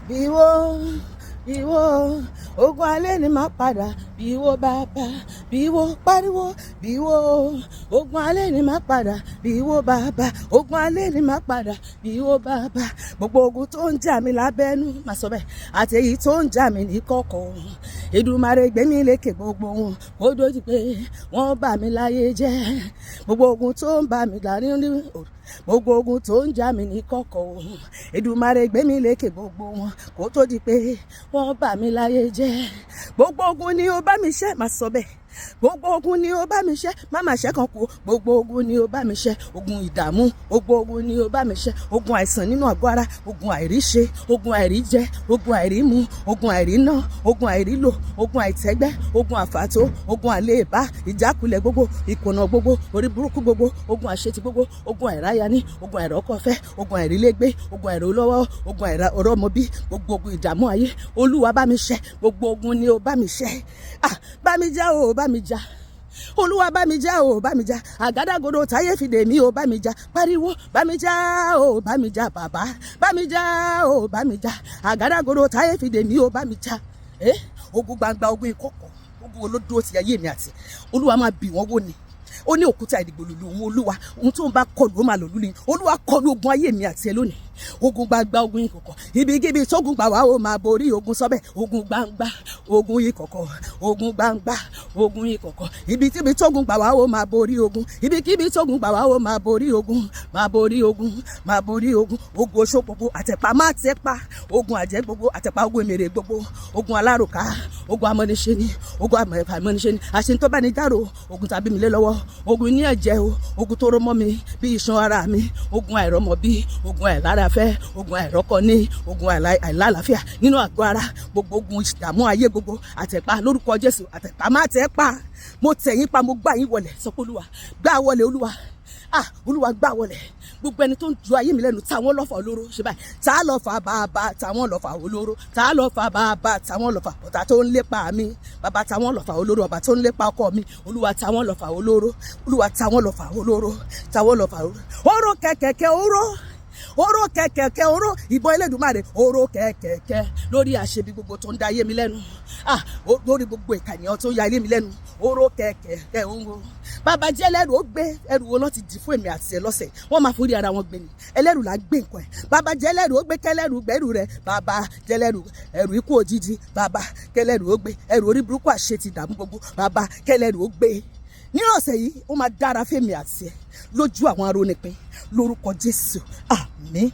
bíwó bíwó ogun alenimapada bíwó bàbá bíwó pariwo bíwó ogun alenimapada bíwó bàbá ogun alenimapada bíwó bàbá gbogbo ogun tó ń jà mí lábẹ́nú má sọ bẹ́ẹ̀ àti èyí tó ń jà mí ní kọ̀kọ̀ Èdùmàrè gbé mi lékè gbogbo wọn kó dójú pé wọ́n bà mí láyé jẹ́ gbogbo ogun tó ń bà mí láàrin gbogbo ogun tó ń jà mí ní kọ̀kọ̀ Èdùmàrè gbé mi lékè gbogbo wọn kó tó di pé wọ́n bà mí láyé jẹ́ gbogbo ogun ni ó bá mi ṣẹ́ má sọ bẹ́ẹ̀ gbogbo ogun ni ó bá mi ṣẹ́ má má ṣẹ́ kan kú gbogbo ogun ni ó bá mi ṣẹ́ ogun ìdààmú gbogbo ogun ni ó bá mi ṣẹ́ ogun àìsàn nínú àgọ́ ara ogun àìríṣe ogun àìríjẹ ogun àìrímu ogun àìríná ogun àìrílò ogun àìtẹ́gbẹ́ ogun àfàtó ogun àléèbá ìjákulẹ̀ gbogbo ìkùnà gbogbo orí burúkú gbogbo ogun àṣetì gbogbo ogun àìráyání ogun àìrọ́kọ̀fẹ́ ogun àìrílégbé ogun àìrólọ́wọ́ ogun àìrọ́mọbí gbogbo ogun ìdààmú ayé Olúwa bá mi ṣẹ́ gbogbo ogun ni ó bá mi ṣẹ́ bá mi já o bá mi já Olúwa bá mi já o bá mi já àgádágodo táyé fìdè mí o bá mi já pariwo bá mi já o bá mi já bàbá bá mi já o bá mi já àgádágodo táyé fìdè mí o bá mi já ogun gbangba ogun ìkọ̀kọ̀ ogun olódó ti ayé mi àti Olúwa máa bì wọ́n wò ni ó ní òkúta ìdìgbòlùlù òun Olúwa ohun tó ń bá kọlù ó máa lòlú ni Olúwa kọlù ogun ayé mi àti ẹ lónìí ogun gbangba ogun ìkọ̀kọ̀ ibikíbi tógun gbà wá ó máa borí ogun sọ́bẹ̀ ogun gbangba ogun ìkọ̀kọ̀ ogun gbangba ogun ìkọ̀kọ̀ ibikíbi tógun gbà wá ó máa borí ogun ibikíbi tógun gbà wá ó máa borí ogun máa borí ogun máa borí ogun ogun oṣó gbogbo àtẹ̀pá má tẹ́pá ogun àjẹ́ gbogbo àtẹ̀pá ogun èmèrè gbogbo ogun alárùká ogun amọ́niṣe ni ogun amọ́niṣe ni àṣẹ tó bá ní dárò ogun tàbí mi lé lọ́wọ́ ogun ní ẹ̀jẹ̀ o ogun tó rọ́ mọ́ mi bí iṣan ara mi ogun àìrọ́mọ bí ogun àìlára fẹ́ ogun àìrọ́kọ ní ogun àìlálàáfíà nínú àgọ́ ara gbogbo ogun ìdààmú ayé gbogbo àtẹ̀pá lórúkọ Jésù àtẹ̀pá má tẹ́pá mo tẹ̀yìn pa mo gbà yín wọlẹ̀ sọ pé Olúwa gbà wọlẹ̀ Olúwa Olúwa gbà wọlẹ̀ gbogbo ẹni tó ń ju ayé mi lẹ́nu táwọn lọ́fà olóró ṣe báyìí tá a lọ́fà bàbá táwọn lọ́fà olóró tá a lọ́fà bàbá táwọn lọ́fà ọ̀tá tó ń lépa mi bàbá táwọn lọ́fà olóró ọba tó ń lépa ọkọ mi Olúwa táwọn lọ́fà olóró Olúwa táwọn lọ́fà olóró táwọn lọ́fà olóró oró kẹ̀kẹ̀kẹ̀ oró kẹ̀kẹ̀kẹ̀ oró ìbọn Elédùmarè oró kẹ̀kẹ̀kẹ̀ lórí àṣebi gbogbo tó ń da ayé mi lẹ́nu lórí gbogbo ìkànnìyàn tó ń ya ayé mi lẹ́nu oró kẹ̀kẹ̀kẹ̀ oró bàbá jẹ́ ẹlẹ́rù ó gbé ẹrù wo lọ́ọ́ ti dì fún èmi àti ẹ lọ́sẹ̀ wọ́n máa forí ara wọn gbé ni ẹlẹ́rù là ń gbé nǹkan ẹ̀ bàbá jẹ́ ẹlẹ́rù ó gbé kẹlẹ́rù gbẹ́rù rẹ̀ bàbá jẹ́ ẹlẹ́rù ẹrù ikú òjijì bàbá kẹlẹ́rù ó gbé ẹrù orí burúkú àṣetì dààmú gbogbo bàbá kẹlẹ́rù ó gbé ní ọ̀sẹ̀ yìí ó máa dára fẹ́mi àti ẹ lójú àwọn arónípin lórúkọ Jésù àmín.